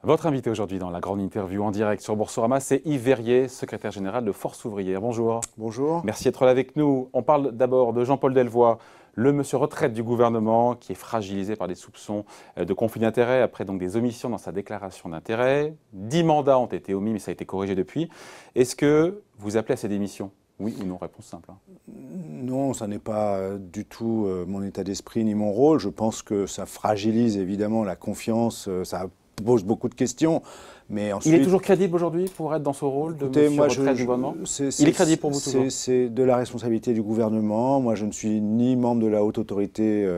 Votre invité aujourd'hui dans la grande interview en direct sur Boursorama, c'est Yves Verrier, secrétaire général de Force ouvrière. Bonjour. Bonjour. Merci d'être là avec nous. On parle d'abord de Jean-Paul Delevoye, le monsieur retraite du gouvernement qui est fragilisé par des soupçons de conflit d'intérêts après donc des omissions dans sa déclaration d'intérêts. 10 mandats ont été omis, mais ça a été corrigé depuis. Est-ce que vous appelez à ces démissions? Oui ou non? Réponse simple. Non, ça n'est pas du tout mon état d'esprit ni mon rôle. Je pense que ça fragilise évidemment la confiance, ça pose beaucoup de questions. Mais ensuite, il est toujours crédible aujourd'hui pour être dans ce rôle de monsieur retraite du gouvernement? Il est crédible pour vous toujours? C'est de la responsabilité du gouvernement. Moi, je ne suis ni membre de la haute autorité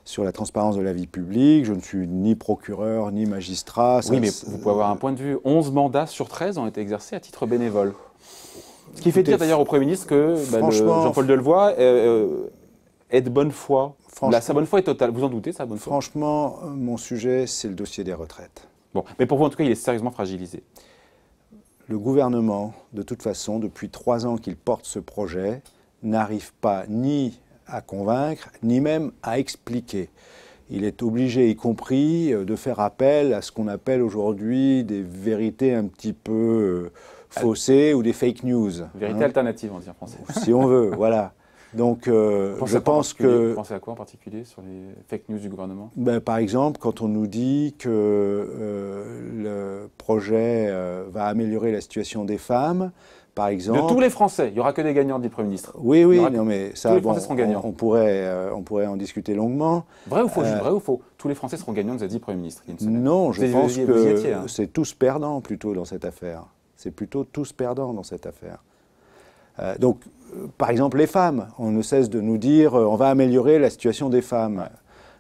sur la transparence de la vie publique. Je ne suis ni procureur, ni magistrat. Oui, mais vous pouvez avoir un point de vue. 11 mandats sur 13 ont été exercés à titre bénévole. Ce qui fait dire d'ailleurs au Premier ministre que Jean-Paul Delevoye est de bonne foi. Sa bonne foi est totale. Vous en doutez, sa bonne foi? Franchement, mon sujet, c'est le dossier des retraites. Bon, mais pour vous, en tout cas, il est sérieusement fragilisé. Le gouvernement, de toute façon, depuis 3 ans qu'il porte ce projet, n'arrive pas ni à convaincre, ni même à expliquer. Il est obligé, y compris, de faire appel à ce qu'on appelle aujourd'hui des vérités un petit peu faussées ou des fake news. Vérité alternative, on dit en français. Si on veut, voilà. Donc, je pense que... Vous pensez à quoi en particulier sur les fake news du gouvernement? Par exemple, quand on nous dit que le projet va améliorer la situation des femmes, par exemple... De tous les Français, il n'y aura que des gagnants, dit le Premier ministre. Oui, oui, non, mais ça, tous les Français seront gagnants. On pourrait en discuter longuement. Vrai ou faux? Vrai ou faux? Tous les Français seront gagnants, nous a dit le Premier ministre. Non, je pense que c'est tous perdants plutôt dans cette affaire. C'est plutôt tous perdants dans cette affaire. Donc, par exemple, les femmes, on ne cesse de nous dire on va améliorer la situation des femmes.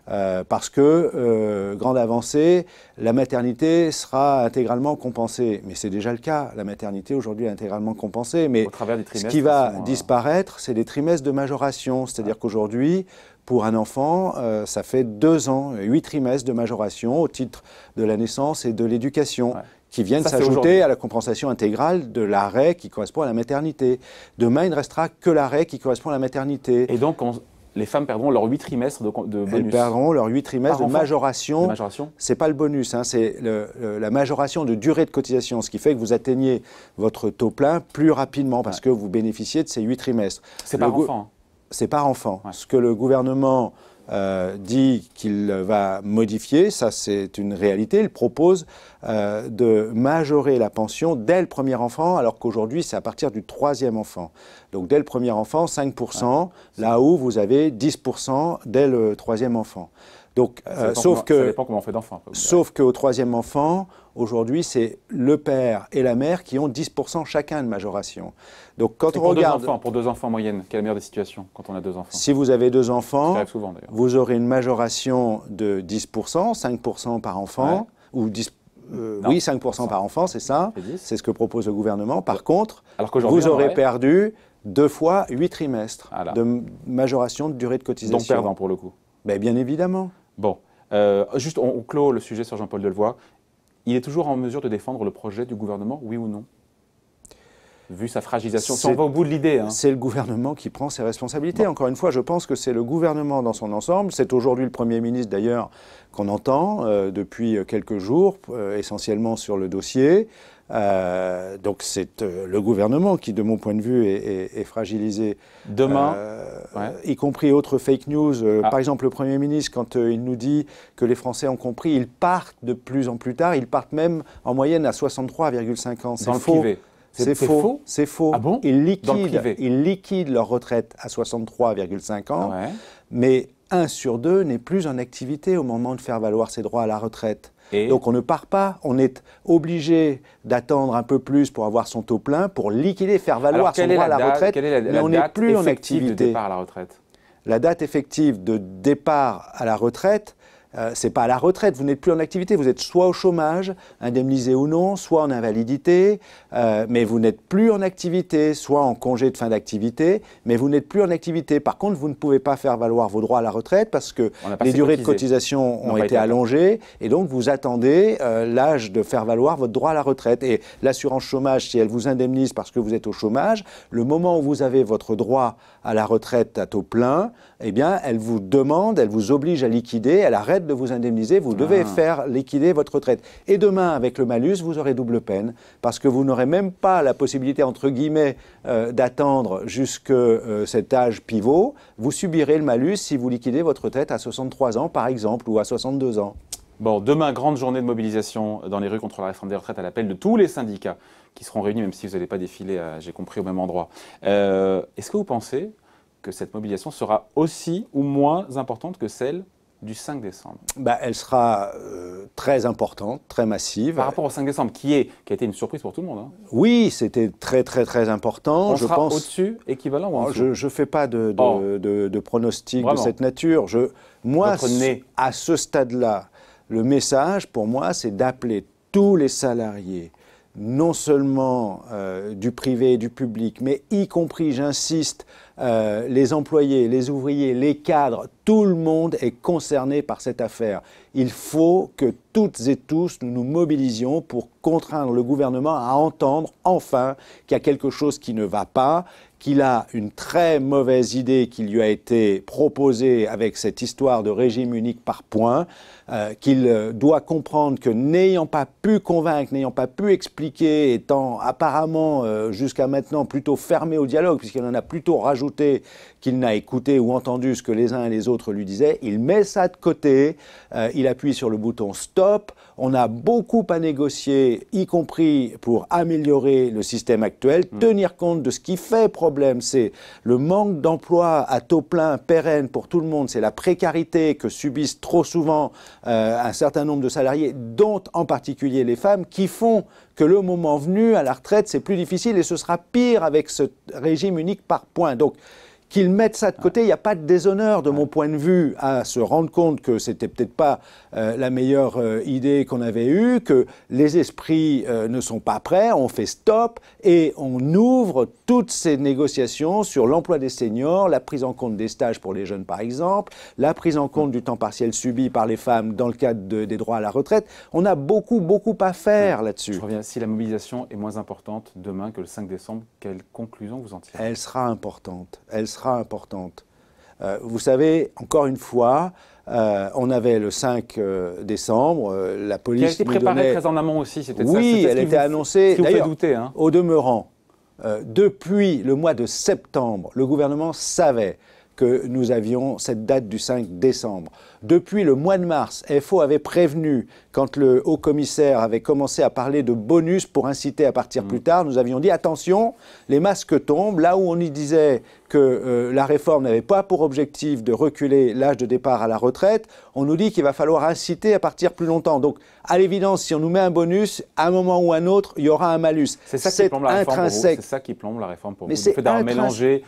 Parce que, grande avancée, la maternité sera intégralement compensée. Mais c'est déjà le cas, la maternité aujourd'hui est intégralement compensée. Mais ce qui va disparaître, c'est les trimestres de majoration. C'est-à-dire qu'aujourd'hui, pour un enfant, ça fait 2 ans, 8 trimestres de majoration au titre de la naissance et de l'éducation. Qui viennent s'ajouter à la compensation intégrale de l'arrêt qui correspond à la maternité. Demain, il ne restera que l'arrêt qui correspond à la maternité. Et donc, les femmes perdront leurs 8 trimestres de bonus. Elles perdront leurs 8 trimestres de majoration. Ce n'est pas le bonus, hein, c'est la majoration de durée de cotisation, ce qui fait que vous atteignez votre taux plein plus rapidement parce que vous bénéficiez de ces 8 trimestres. C'est par enfant. C'est par enfant. Ce que le gouvernement dit qu'il va modifier, ça c'est une réalité, il propose de majorer la pension dès le premier enfant, alors qu'aujourd'hui c'est à partir du 3e enfant. Donc dès le premier enfant, 5%, là où vous avez 10% dès le 3e enfant. Donc, ça dépend comment on fait d'enfant. Sauf qu'au 3e enfant, aujourd'hui, c'est le père et la mère qui ont 10% chacun de majoration. Donc, quand on regarde... Pour 2 enfants en moyenne, quelle est la meilleure des situations quand on a 2 enfants? Si vous avez 2 enfants, souvent, vous aurez une majoration de 10%, 5% par enfant, ou 10, oui, 5% par enfant, c'est ça. C'est ce que propose le gouvernement. Par contre, vous aurez perdu 2 fois 8 trimestres de majoration de durée de cotisation. Donc perdant pour le coup. Bien évidemment. Bon, juste on clôt le sujet sur Jean-Paul Delevoye. Il est toujours en mesure de défendre le projet du gouvernement, oui ou non? Vu sa fragilisation, si on va au bout de l'idée. Hein. C'est le gouvernement qui prend ses responsabilités. Bon. Encore une fois, je pense que c'est le gouvernement dans son ensemble. C'est aujourd'hui le Premier ministre d'ailleurs qu'on entend depuis quelques jours, essentiellement sur le dossier. Donc c'est le gouvernement qui, de mon point de vue, est fragilisé. Demain, y compris autres fake news. Par exemple, le Premier ministre, quand il nous dit que les Français ont compris, ils partent de plus en plus tard. Ils partent même en moyenne à 63,5 ans. C'est faux. C'est faux. C'est faux. Ah bon? Ils liquident leur retraite à 63,5 ans. Mais 1 sur 2 n'est plus en activité au moment de faire valoir ses droits à la retraite. Donc on ne part pas, on est obligé d'attendre un peu plus pour avoir son taux plein, pour liquider, faire valoir son droit à la retraite, mais on n'est plus en activité. De départ à la retraite. La date effective de départ à la retraite, c'est pas à la retraite, vous n'êtes plus en activité, vous êtes soit au chômage, indemnisé ou non, soit en invalidité, mais vous n'êtes plus en activité, soit en congé de fin d'activité, mais vous n'êtes plus en activité. Par contre, vous ne pouvez pas faire valoir vos droits à la retraite parce que les durées de cotisation ont été allongées et donc vous attendez l'âge de faire valoir votre droit à la retraite. Et l'assurance chômage, si elle vous indemnise parce que vous êtes au chômage, le moment où vous avez votre droit à la retraite à taux plein, eh bien, elle vous demande, elle vous oblige à liquider, elle arrête de vous indemniser, vous devez faire liquider votre retraite. Et demain, avec le malus, vous aurez double peine, parce que vous n'aurez même pas la possibilité, entre guillemets, d'attendre jusqu'à cet âge pivot. Vous subirez le malus si vous liquidez votre retraite à 63 ans, par exemple, ou à 62 ans. Bon, demain, grande journée de mobilisation dans les rues contre la réforme des retraites à l'appel de tous les syndicats qui seront réunis, même si vous n'allez pas défiler, j'ai compris, au même endroit. Est-ce que vous pensez que cette mobilisation sera aussi ou moins importante que celle du 5 décembre? Elle sera très importante, très massive. Par rapport au 5 décembre, qui a été une surprise pour tout le monde. Hein. Oui, c'était très, très, très important. On sera au-dessus, équivalent ou en dessous? Je ne fais pas de pronostic de cette nature. Moi, à ce stade-là, le message, pour moi, c'est d'appeler tous les salariés, non seulement du privé et du public, mais y compris, j'insiste, les employés, les ouvriers, les cadres, tout le monde est concerné par cette affaire. Il faut que toutes et tous nous nous mobilisions pour contraindre le gouvernement à entendre enfin qu'il y a quelque chose qui ne va pas, qu'il a une très mauvaise idée qui lui a été proposée avec cette histoire de régime unique par points, qu'il doit comprendre que n'ayant pas pu convaincre, n'ayant pas pu expliquer, étant apparemment jusqu'à maintenant plutôt fermé au dialogue, puisqu'il en a plutôt rajouté qu'il n'a écouté ou entendu ce que les uns et les autres lui disaient, il met ça de côté, il appuie sur le bouton stop. On a beaucoup à négocier, y compris pour améliorer le système actuel, tenir compte de ce qui fait problème, c'est le manque d'emploi à taux plein, pérenne pour tout le monde, c'est la précarité que subissent trop souvent un certain nombre de salariés, dont en particulier les femmes, qui font que le moment venu, à la retraite, c'est plus difficile et ce sera pire avec ce régime unique par points. Donc, qu'ils mettent ça de côté, il n'y a pas de déshonneur de mon point de vue à se rendre compte que c'était peut-être pas la meilleure idée qu'on avait eue, que les esprits ne sont pas prêts, on fait stop et on ouvre toutes ces négociations sur l'emploi des seniors, la prise en compte des stages pour les jeunes par exemple, la prise en compte du temps partiel subi par les femmes dans le cadre des droits à la retraite. On a beaucoup à faire là-dessus. Je reviens, si la mobilisation est moins importante demain que le 5 décembre, quelle conclusion vous en tirez? Elle sera importante. Elle sera importante. Vous savez, encore une fois, on avait le 5 décembre, la police. Qui a été préparée très en amont aussi, c'était ça. Oui, elle était annoncée. D'ailleurs, douter, hein. Au demeurant, depuis le mois de septembre, le gouvernement savait que nous avions cette date du 5 décembre. Depuis le mois de mars, FO avait prévenu, quand le haut-commissaire avait commencé à parler de bonus pour inciter à partir plus tard, nous avions dit attention, les masques tombent, là où on y disait que la réforme n'avait pas pour objectif de reculer l'âge de départ à la retraite, on nous dit qu'il va falloir inciter à partir plus longtemps. Donc, à l'évidence, si on nous met un bonus, à un moment ou à un autre, il y aura un malus. C'est ça qui plombe la réforme pour vous. C'est ça qui plombe la réforme pour vous. Le fait d'avoir mélangé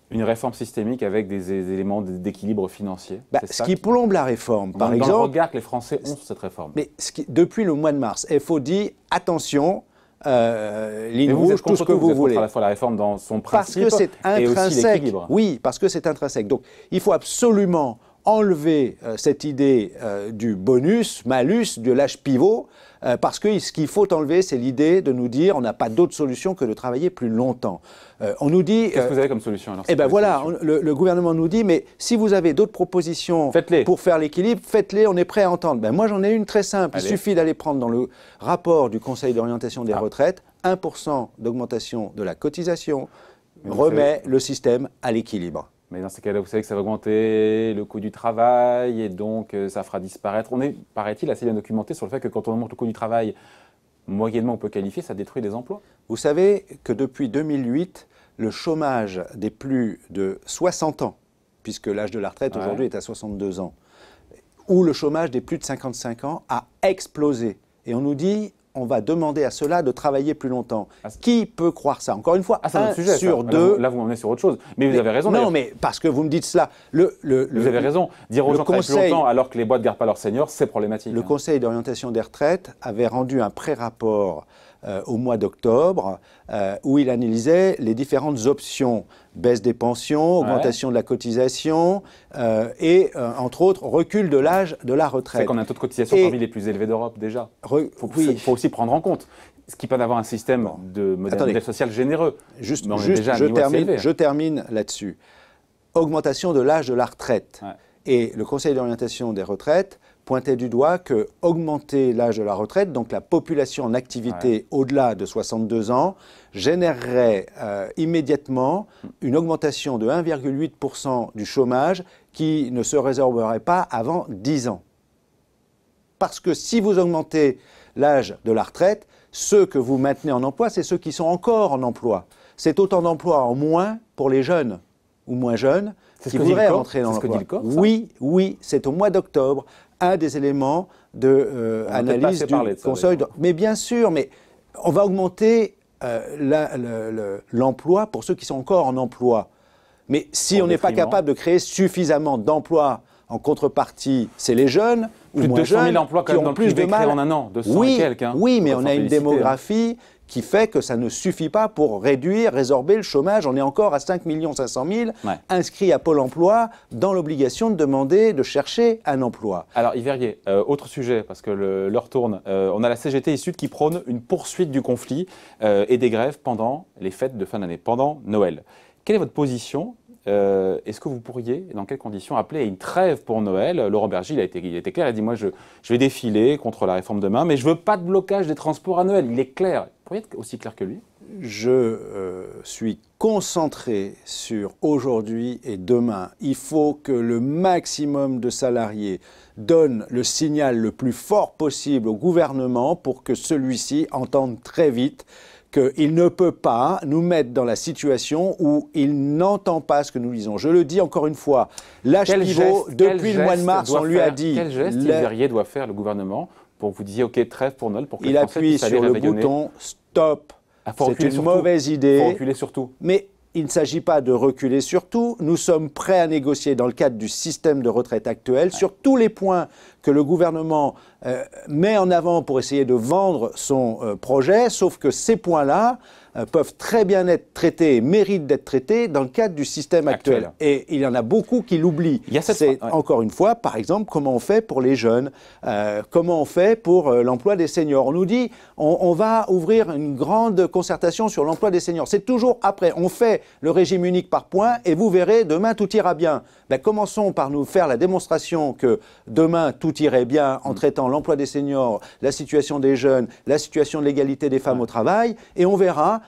une réforme systémique avec des éléments d'équilibre financier. Ce qui plombe la réforme, par exemple... Dans le regard que les Français ont sur cette réforme. Mais depuis le mois de mars, FO dit, attention, ligne rouge, tout ce que vous voulez. À la fois la réforme dans son principe parce que c'est intrinsèque. Et aussi l'équilibre. Oui, parce que c'est intrinsèque. Donc, il faut absolument enlever cette idée du bonus, malus, de l'âge pivot, parce que ce qu'il faut enlever, c'est l'idée de nous dire on n'a pas d'autre solution que de travailler plus longtemps. On nous dit... Qu'est-ce que vous avez comme solution alors? Eh bien voilà, le gouvernement nous dit, mais si vous avez d'autres propositions pour faire l'équilibre, faites-les, on est prêt à entendre. Ben, moi j'en ai une très simple, il suffit d'aller prendre dans le rapport du Conseil d'orientation des retraites, 1% d'augmentation de la cotisation remet le système à l'équilibre. Mais dans ces cas-là, vous savez que ça va augmenter le coût du travail et donc ça fera disparaître. On est, paraît-il, assez bien documenté sur le fait que quand on augmente le coût du travail, moyennement on peut qualifier, ça détruit des emplois. Vous savez que depuis 2008, le chômage des plus de 60 ans, puisque l'âge de la retraite aujourd'hui est à 62 ans, ou le chômage des plus de 55 ans a explosé. Et on nous dit... on va demander à ceux-là de travailler plus longtemps. Qui peut croire ça? Encore une fois, un sujet, sur deux... Là, vous m'emmenez sur autre chose. Mais vous avez raison. Non, mais parce que vous me dites cela. Vous avez raison. Dire aux gens de travailler plus longtemps alors que les boîtes ne gardent pas leurs seniors, c'est problématique. Le Conseil d'orientation des retraites avait rendu un pré-rapport au mois d'octobre où il analysait les différentes options. Baisse des pensions, augmentation de la cotisation et, entre autres, recul de l'âge de la retraite. C'est qu'on a un taux de cotisation parmi les plus élevés d'Europe déjà. Il faut aussi prendre en compte ce qui peut avoir un système de modèle social généreux. Je termine là-dessus. augmentation de l'âge de la retraite. Ouais. Et le Conseil d'orientation des retraites pointait du doigt que augmenter l'âge de la retraite, donc la population en activité au-delà de 62 ans, générerait immédiatement une augmentation de 1,8% du chômage qui ne se résorberait pas avant 10 ans. Parce que si vous augmentez l'âge de la retraite, ceux que vous maintenez en emploi, c'est ceux qui sont encore en emploi. C'est autant d'emplois en moins pour les jeunes ou moins jeunes qui voudraient rentrer dans l'emploi. Oui, oui, c'est au mois d'octobre, un des éléments d'analyse du Conseil. Mais bien sûr, mais on va augmenter l'emploi pour ceux qui sont encore en emploi. Mais si on n'est pas capable de créer suffisamment d'emplois en contrepartie, c'est les jeunes ou moins jeunes 200 000 emplois qui ont plus de mal en un an, 200 et quelques. Hein. Oui, mais on a une démographie qui fait que ça ne suffit pas pour résorber le chômage. On est encore à 5 500 000 inscrits à Pôle emploi dans l'obligation de demander, de chercher un emploi. Alors Yves Verrier, autre sujet, parce que l'heure tourne. On a la CGT et Sud qui prône une poursuite du conflit et des grèves pendant les fêtes de fin d'année, pendant Noël. Quelle est votre position ? Est-ce que vous pourriez, dans quelles conditions, appeler à une trêve pour Noël? Laurent Berger, il a été clair, il a dit « Moi, je vais défiler contre la réforme demain, mais je ne veux pas de blocage des transports à Noël. » Il est clair. Vous pourriez être aussi clair que lui? Je suis concentré sur aujourd'hui et demain. Il faut que le maximum de salariés donne le signal le plus fort possible au gouvernement pour que celui-ci entende très vite qu'il ne peut pas nous mettre dans la situation où il n'entend pas ce que nous disons. Je le dis encore une fois, l'âge pivot, depuis le mois de mars, on lui a dit... Quel geste Yves Verrier doit faire le gouvernement pour que vous disiez « Ok, trêve pour Noël », pour que il appuie sur le bouton « Stop ». C'est une mauvaise idée. Il faut reculer sur tout. Mais il ne s'agit pas de reculer sur tout. Nous sommes prêts à négocier dans le cadre du système de retraite actuel sur tous les points que le gouvernement met en avant pour essayer de vendre son projet, sauf que ces points-là peuvent très bien être traités et méritent d'être traités dans le cadre du système actuel. Et il y en a beaucoup qui l'oublient. C'est encore une fois, par exemple, comment on fait pour les jeunes, comment on fait pour l'emploi des seniors. On nous dit, on va ouvrir une grande concertation sur l'emploi des seniors. C'est toujours après. On fait le régime unique par points et vous verrez, demain tout ira bien. Ben, commençons par nous faire la démonstration que demain tout irait bien en traitant l'emploi des seniors, la situation des jeunes, la situation de l'égalité des femmes au travail, et on verra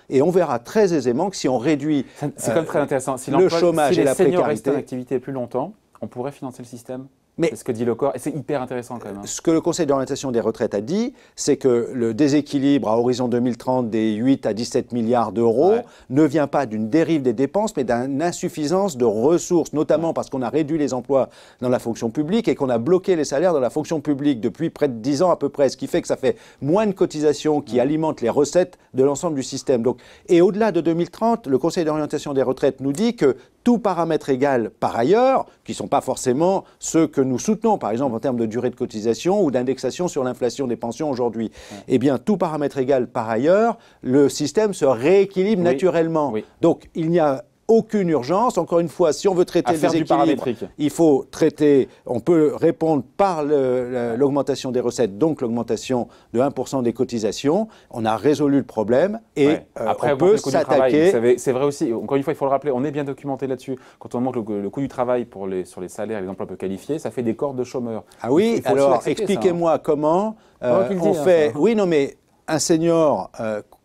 très aisément que si on réduit c'est quand même très intéressant. Le chômage et la précarité, si les seniors restent en activité plus longtemps, on pourrait financer le système. C'est ce que dit le corps, et c'est hyper intéressant quand même. Ce que le Conseil d'orientation des retraites a dit, c'est que le déséquilibre à horizon 2030 des 8 à 17 milliards d'euros ne vient pas d'une dérive des dépenses, mais d'une insuffisance de ressources, notamment parce qu'on a réduit les emplois dans la fonction publique et qu'on a bloqué les salaires dans la fonction publique depuis près de 10 ans à peu près, ce qui fait que ça fait moins de cotisations qui alimentent les recettes de l'ensemble du système. Donc, et au-delà de 2030, le Conseil d'orientation des retraites nous dit que tout paramètre égal par ailleurs, qui ne sont pas forcément ceux que nous soutenons, par exemple en termes de durée de cotisation ou d'indexation sur l'inflation des pensions aujourd'hui, eh bien tout paramètre égal par ailleurs, le système se rééquilibre naturellement. Donc il n'y a aucune urgence. Encore une fois, si on veut traiter le déséquilibre, il faut traiter, on peut répondre par l'augmentation des recettes, donc l'augmentation de 1% des cotisations. On a résolu le problème et après, on peut s'attaquer. C'est vrai aussi, encore une fois, il faut le rappeler, on est bien documenté là-dessus. Quand on montre le coût du travail sur les salaires et les emplois peu qualifiés, ça fait des cordes de chômeurs. Ah oui, alors expliquez-moi comment on fait... Oui, non, mais un senior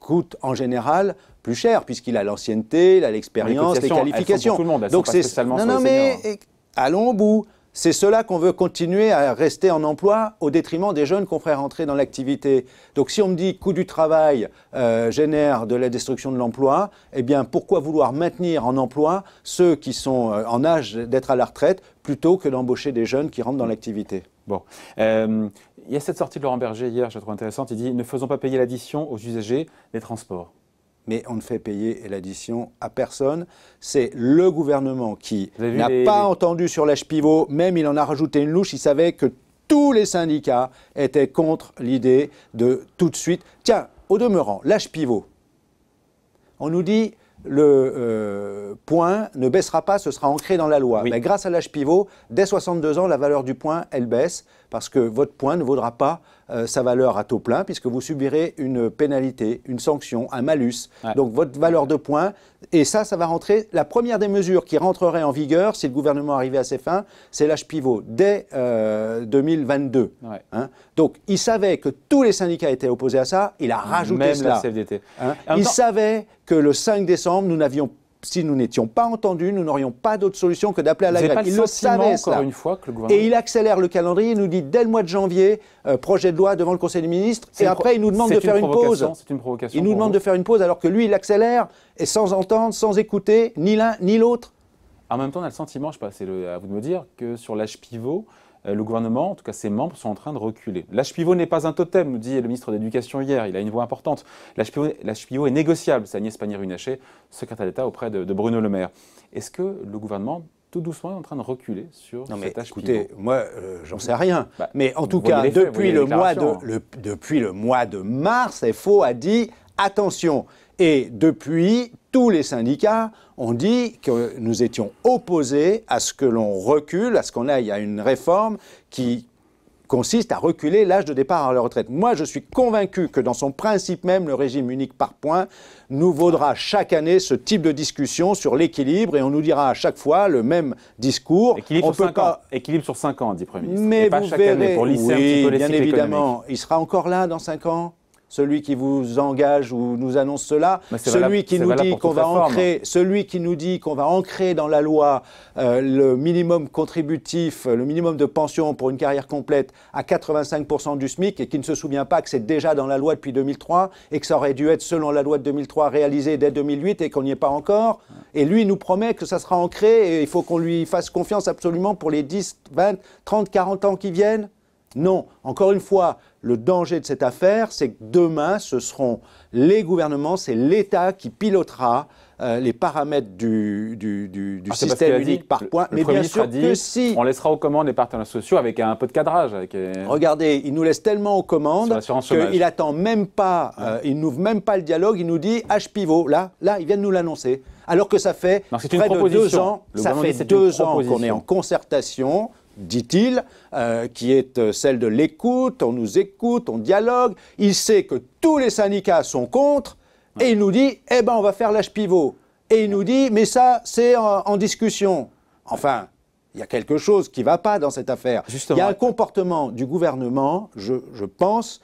coûte en général plus cher, puisqu'il a l'ancienneté, il a l'expérience, les qualifications. Tout le monde, donc c'est mais allons au bout. C'est cela qu'on veut continuer à rester en emploi au détriment des jeunes qu'on ferait rentrer dans l'activité. Donc si on me dit coût du travail génère de la destruction de l'emploi, eh bien pourquoi vouloir maintenir en emploi ceux qui sont en âge d'être à la retraite plutôt que d'embaucher des jeunes qui rentrent dans l'activité? Bon. Il y a cette sortie de Laurent Berger hier, je la trouve intéressante. Il dit « Ne faisons pas payer l'addition aux usagers des transports ». Mais on ne fait payer l'addition à personne. C'est le gouvernement qui n'a pas entendu sur l'âge pivot, même il en a rajouté une louche, il savait que tous les syndicats étaient contre l'idée de tout de suite. Tiens, au demeurant, l'âge pivot, on nous dit le point ne baissera pas, ce sera ancré dans la loi. Mais grâce à l'âge pivot, dès 62 ans, la valeur du point, elle baisse, parce que votre point ne vaudra pas sa valeur à taux plein, puisque vous subirez une pénalité, une sanction, un malus. Ouais. Donc votre valeur de point, et ça va rentrer, la première des mesures qui rentrerait en vigueur, si le gouvernement arrivait à ses fins, c'est l'âge pivot, dès 2022. Ouais. Hein. Donc il savait que tous les syndicats étaient opposés à ça, il a rajouté même cela. La CFDT. Hein. Il savait que le 5 décembre, si nous n'étions pas entendus, nous n'aurions pas d'autre solution que d'appeler à la grève. Il le savait, encore une fois, que le gouvernement... Et il accélère le calendrier, il nous dit dès le mois de janvier, projet de loi devant le Conseil des ministres, et après il nous demande de faire une pause. C'est une provocation. Il nous demande de faire une pause alors que lui, il accélère, et sans entendre, sans écouter, ni l'un ni l'autre. En même temps, on a le sentiment, je ne sais pas, c'est à vous de me dire, que sur l'âge pivot, le gouvernement, en tout cas ses membres, sont en train de reculer. L'âge pivot n'est pas un totem, nous dit le ministre de l'Éducation hier, il a une voix importante. L'âge pivot est négociable, c'est Agnès Pannier-Runacher, secrétaire d'État auprès de Bruno Le Maire. Est-ce que le gouvernement, tout doucement, est en train de reculer sur cet âge pivot? Écoutez, moi, j'en sais rien. Mais en tout cas, depuis le mois de mars, FO a dit « attention ». Et depuis, tous les syndicats ont dit que nous étions opposés à ce que l'on recule, à ce qu'on aille à une réforme qui consiste à reculer l'âge de départ à la retraite. Moi, je suis convaincu que dans son principe même, le régime unique par points nous vaudra chaque année ce type de discussion sur l'équilibre et on nous dira à chaque fois le même discours. Équilibre sur 5 ans, dit le Premier ministre. Mais et pas vous chaque verrez, année pour lisser un petit peu les bien cycles évidemment, économiques. Il sera encore là dans 5 ans. Celui qui vous engage ou nous annonce cela, celui qui nous dit qu'on va ancrer dans la loi le minimum contributif, le minimum de pension pour une carrière complète à 85% du SMIC et qui ne se souvient pas que c'est déjà dans la loi depuis 2003 et que ça aurait dû être selon la loi de 2003 réalisé dès 2008 et qu'on n'y est pas encore. Et lui, il nous promet que ça sera ancré et il faut qu'on lui fasse confiance absolument pour les 10, 20, 30, 40 ans qui viennent. Non, encore une fois, le danger de cette affaire, c'est que demain, ce seront les gouvernements, c'est l'État qui pilotera les paramètres du système unique par points. Mais bien sûr que si. On laissera aux commandes les partenaires sociaux avec un peu de cadrage. Regardez, il nous laisse tellement aux commandes qu'il n'attend même pas, il n'ouvre même pas le dialogue, il nous dit âge pivot. Là, il vient de nous l'annoncer. Alors que ça fait près de 2 ans, qu'on est en concertation, dit-il, qui est celle de l'écoute, on nous écoute, on dialogue. Il sait que tous les syndicats sont contre et il nous dit « eh ben on va faire l'âge pivot ». Et il nous dit « mais ça, c'est en discussion ». Enfin, il y a quelque chose qui ne va pas dans cette affaire. Justement. Il y a un comportement du gouvernement, je pense,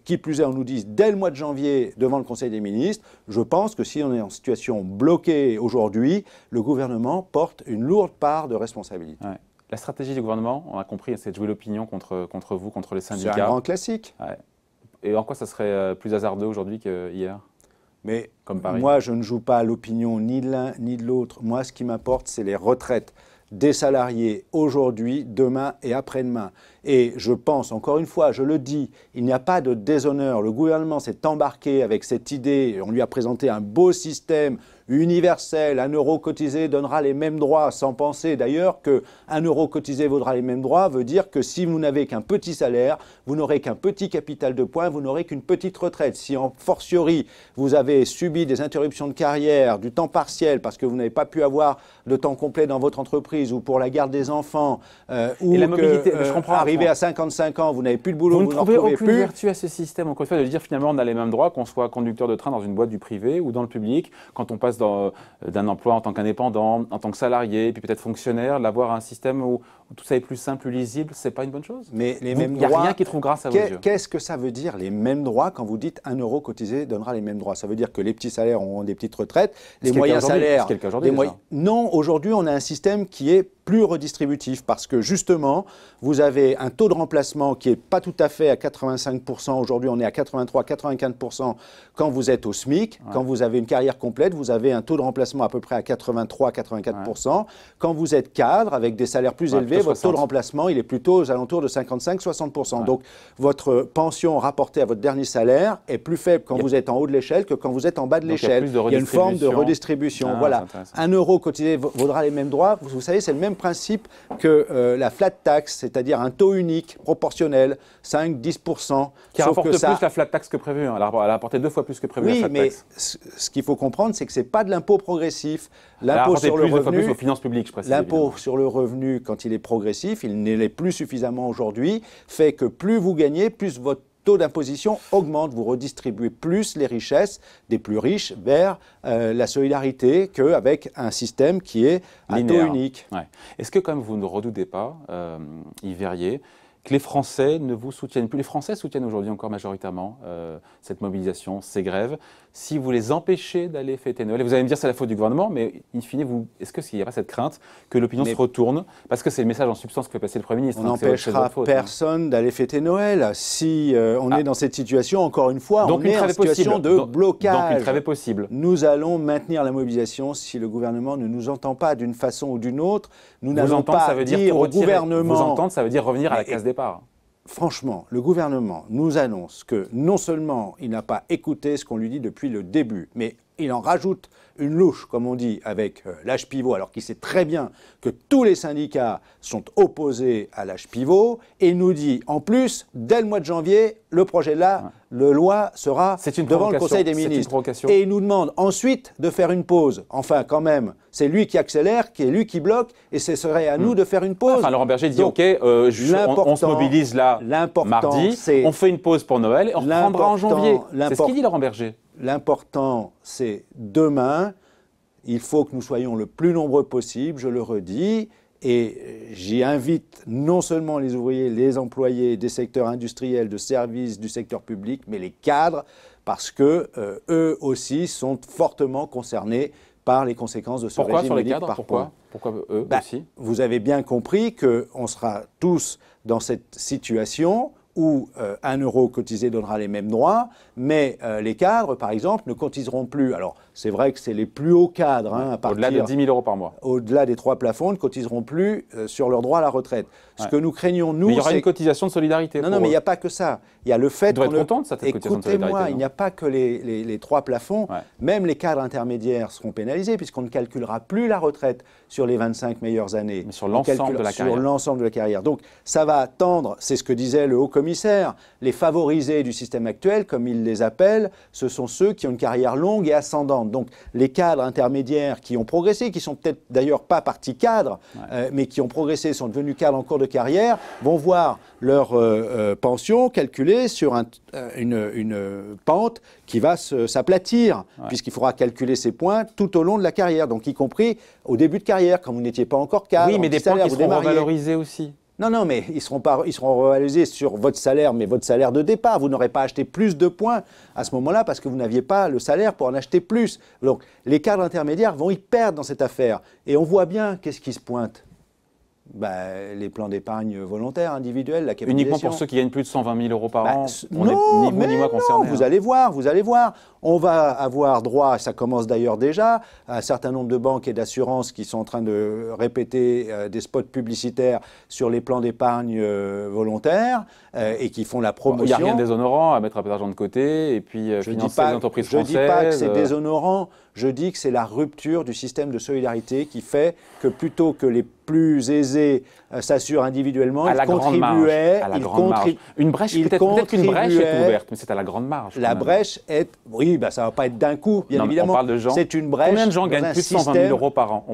qui plus est, on nous dise dès le mois de janvier devant le Conseil des ministres, je pense que si on est en situation bloquée aujourd'hui, le gouvernement porte une lourde part de responsabilité. Ouais. La stratégie du gouvernement, on a compris, c'est de jouer l'opinion contre vous, contre les syndicats. C'est un grand classique. Ouais. Et en quoi ça serait plus hasardeux aujourd'hui qu'hier? Mais moi, je ne joue pas à l'opinion ni de l'un ni de l'autre. Moi, ce qui m'importe, c'est les retraites des salariés aujourd'hui, demain et après-demain. Et je pense, encore une fois, je le dis, il n'y a pas de déshonneur. Le gouvernement s'est embarqué avec cette idée, on lui a présenté un beau système universel, 1 euro cotisé donnera les mêmes droits, sans penser d'ailleurs que 1 euro cotisé vaudra les mêmes droits, veut dire que si vous n'avez qu'un petit salaire, vous n'aurez qu'un petit capital de points, vous n'aurez qu'une petite retraite. Si en fortiori, vous avez subi des interruptions de carrière, du temps partiel, parce que vous n'avez pas pu avoir de temps complet dans votre entreprise, ou pour la garde des enfants, ou la mobilité, je comprends, arrivé à 55 ans, vous n'avez plus de boulot, vous n'en retrouvez plus. Vous ne trouvez aucune vertu à ce système, encore une fois, de dire finalement on a les mêmes droits, qu'on soit conducteur de train dans une boîte du privé ou dans le public, quand on passe d'un emploi en tant qu'indépendant, en tant que salarié, puis peut-être fonctionnaire, d'avoir un système où tout ça est plus simple, plus lisible, c'est pas une bonne chose? Mais les mêmes droits, il n'y a rien qui trouve grâce à vos yeux. Qu'est-ce que ça veut dire, les mêmes droits, quand vous dites 1 euro cotisé donnera les mêmes droits? Ça veut dire que les petits salaires auront des petites retraites, les moyens salaires... Non, aujourd'hui, on a un système qui est plus redistributif parce que justement, vous avez un taux de remplacement qui n'est pas tout à fait à 85%. Aujourd'hui, on est à 83-95% quand vous êtes au SMIC. Ouais. Quand vous avez une carrière complète, vous avez un taux de remplacement à peu près à 83-84%. Ouais. Quand vous êtes cadre, avec des salaires plus élevés, votre taux de remplacement, il est plutôt aux alentours de 55-60%. Ouais. Donc, votre pension rapportée à votre dernier salaire est plus faible quand vous êtes en haut de l'échelle que quand vous êtes en bas de l'échelle. Il y a une forme de redistribution. Voilà. 1 euro cotisé vaudra les mêmes droits. Vous savez, c'est le même principe que la flat tax, c'est-à-dire un taux unique, proportionnel, 5-10%. Qui rapporte plus la flat tax que prévu. Elle a rapporté 2 fois plus que prévu, oui, la flat tax. Mais ce qu'il faut comprendre, c'est que ce n'est pas de l'impôt progressif. L'impôt sur le revenu, 2 fois plus aux finances publiques, je précise. L'impôt sur le revenu, quand il est progressif, il ne l'est plus suffisamment aujourd'hui, fait que plus vous gagnez, plus votre taux d'imposition augmente, vous redistribuez plus les richesses des plus riches vers la solidarité qu'avec un système qui est à taux unique. Ouais. Est-ce que quand même vous ne redoutez pas, Yves Verrier, que les Français ne vous soutiennent plus? Les Français soutiennent aujourd'hui encore majoritairement cette mobilisation, ces grèves. Si vous les empêchez d'aller fêter Noël, et vous allez me dire c'est la faute du gouvernement, mais in fine, est-ce qu'il n'y a pas cette crainte que l'opinion se retourne? Parce que c'est le message en substance que fait passer le Premier ministre. On n'empêchera personne d'aller fêter Noël. Si on est dans cette situation, encore une fois, on est en situation de blocage. Donc une trêve est possible. Nous allons maintenir la mobilisation si le gouvernement ne nous entend pas d'une façon ou d'une autre. Nous n'allons pas dire au gouvernement... Vous entendre, ça veut dire revenir à la case départ. Franchement, le gouvernement nous annonce que non seulement il n'a pas écouté ce qu'on lui dit depuis le début, mais il en rajoute une louche, comme on dit, avec l'âge pivot, alors qu'il sait très bien que tous les syndicats sont opposés à l'âge pivot, et il nous dit, en plus, dès le mois de janvier, le projet de loi sera devant le Conseil des ministres. Et il nous demande ensuite de faire une pause. Enfin, quand même, c'est lui qui accélère, c'est lui qui bloque, et ce serait à nous de faire une pause. Enfin, Laurent Berger dit, OK, on se mobilise là mardi, on fait une pause pour Noël, et on reprendra en janvier. C'est ce qu'il dit, Laurent Berger. L'important, c'est demain, il faut que nous soyons le plus nombreux possible, je le redis, et j'y invite non seulement les ouvriers, les employés des secteurs industriels, de services, du secteur public, mais les cadres, parce que eux aussi sont fortement concernés par les conséquences de ce régime sur les unique cadres, par points. Pourquoi eux aussi? Vous avez bien compris qu'on sera tous dans cette situation où 1 euro cotisé donnera les mêmes droits, mais les cadres, par exemple, ne cotiseront plus. Alors, c'est vrai que c'est les plus hauts cadres, à partir... Au-delà de 10 000 euros par mois. Au-delà des 3 plafonds, ne cotiseront plus sur leur droit à la retraite. Ce que nous craignons, nous... Mais il y aura une cotisation de solidarité. Non, mais il n'y a pas que ça. Il y a le fait qu'on... Vous devez être content de cette cotisation de solidarité. Écoutez-moi, il n'y a pas que les 3 plafonds. Même les cadres intermédiaires seront pénalisés, puisqu'on ne calculera plus la retraite sur les 25 meilleures années. Mais sur l'ensemble de la carrière. Sur l'ensemble de la carrière. Donc, ça va tendre, c'est ce que disait le haut-commissaire, les favorisés du système actuel, comme il les appelle, ce sont ceux qui ont une carrière longue et ascendante. Donc, les cadres intermédiaires qui ont progressé, qui sont peut-être d'ailleurs pas partis cadres, mais qui ont progressé, sont devenus cadres en cours de carrière, vont voir leur pension calculée sur une pente qui va s'aplatir, puisqu'il faudra calculer ces points tout au long de la carrière, donc y compris au début de carrière, quand vous n'étiez pas encore cadre. Oui, mais des points qui seront revalorisés aussi. Non, mais ils seront revalorisés sur votre salaire, mais votre salaire de départ. Vous n'aurez pas acheté plus de points à ce moment-là parce que vous n'aviez pas le salaire pour en acheter plus. Donc, les cadres intermédiaires vont y perdre dans cette affaire. Et on voit bien qu'est-ce qui se pointe. Les plans d'épargne volontaire, individuels, la capitalisation. Uniquement pour ceux qui gagnent plus de 120 000 euros par an. On n'est ni vous ni moi concernés. Vous allez voir. On va avoir droit, ça commence d'ailleurs déjà, à un certain nombre de banques et d'assurances qui sont en train de répéter des spots publicitaires sur les plans d'épargne volontaire et qui font la promotion. Il n'y a rien de déshonorant à mettre un peu d'argent de côté et puis financer les entreprises françaises. Je ne dis pas que c'est déshonorant, je dis que c'est la rupture du système de solidarité qui fait que plutôt que les plus aisés s'assurent individuellement, ils contribuaient. À la grande marge. Une brèche, peut-être qu'une brèche est ouverte, mais c'est à la grande marge. La brèche est... Oui, ça ne va pas être d'un coup, bien évidemment. On parle de gens... C'est une brèche. Combien de gens gagnent plus de 120 000 euros par an?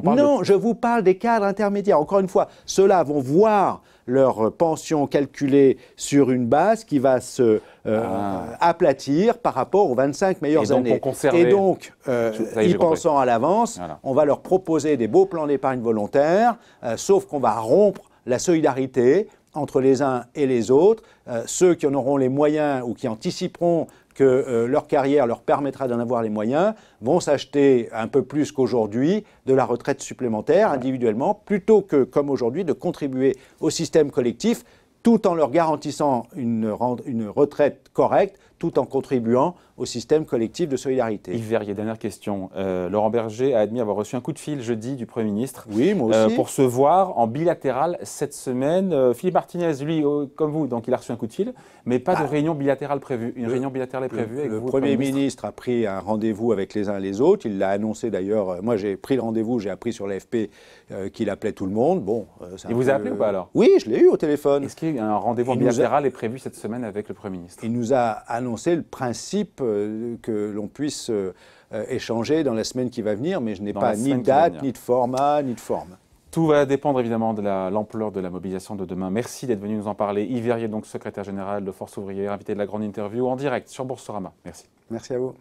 Je vous parle des cadres intermédiaires. Encore une fois, ceux-là vont voir leur pension calculée sur une base qui va se aplatir par rapport aux 25 meilleures années. Et donc, y pensant à l'avance, on va leur proposer des beaux plans d'épargne volontaire, sauf qu'on va rompre la solidarité entre les uns et les autres. Ceux qui en auront les moyens ou qui anticiperont que leur carrière leur permettra d'en avoir les moyens, vont s'acheter un peu plus qu'aujourd'hui de la retraite supplémentaire individuellement, plutôt que, comme aujourd'hui, de contribuer au système collectif, tout en leur garantissant une retraite correcte, tout en contribuant au système collectif de solidarité. Yves Verrier, dernière question. Laurent Berger a admis avoir reçu un coup de fil jeudi du Premier ministre. Oui, moi aussi. Pour se voir en bilatéral cette semaine. Philippe Martinez, lui, comme vous, donc il a reçu un coup de fil, mais pas de réunion bilatérale prévue. Une réunion bilatérale est prévue avec vous, le Premier ministre a pris un rendez-vous avec les uns et les autres. Il l'a annoncé d'ailleurs. Moi, j'ai pris le rendez-vous, j'ai appris sur l'AFP qu'il appelait tout le monde. Bon, il vous a appelé ou pas alors? Oui, je l'ai eu au téléphone. Est-ce qu'il y a un rendez-vous bilatéral est prévu cette semaine avec le Premier ministre? Il nous a annoncé le principe que l'on puisse échanger dans la semaine qui va venir, mais je n'ai pas ni de date, ni de format, ni de forme. Tout va dépendre évidemment de l'ampleur de la mobilisation de demain. Merci d'être venu nous en parler. Yves Verrier, donc secrétaire général de Force ouvrière, invité de la grande interview en direct sur Boursorama. Merci. Merci à vous.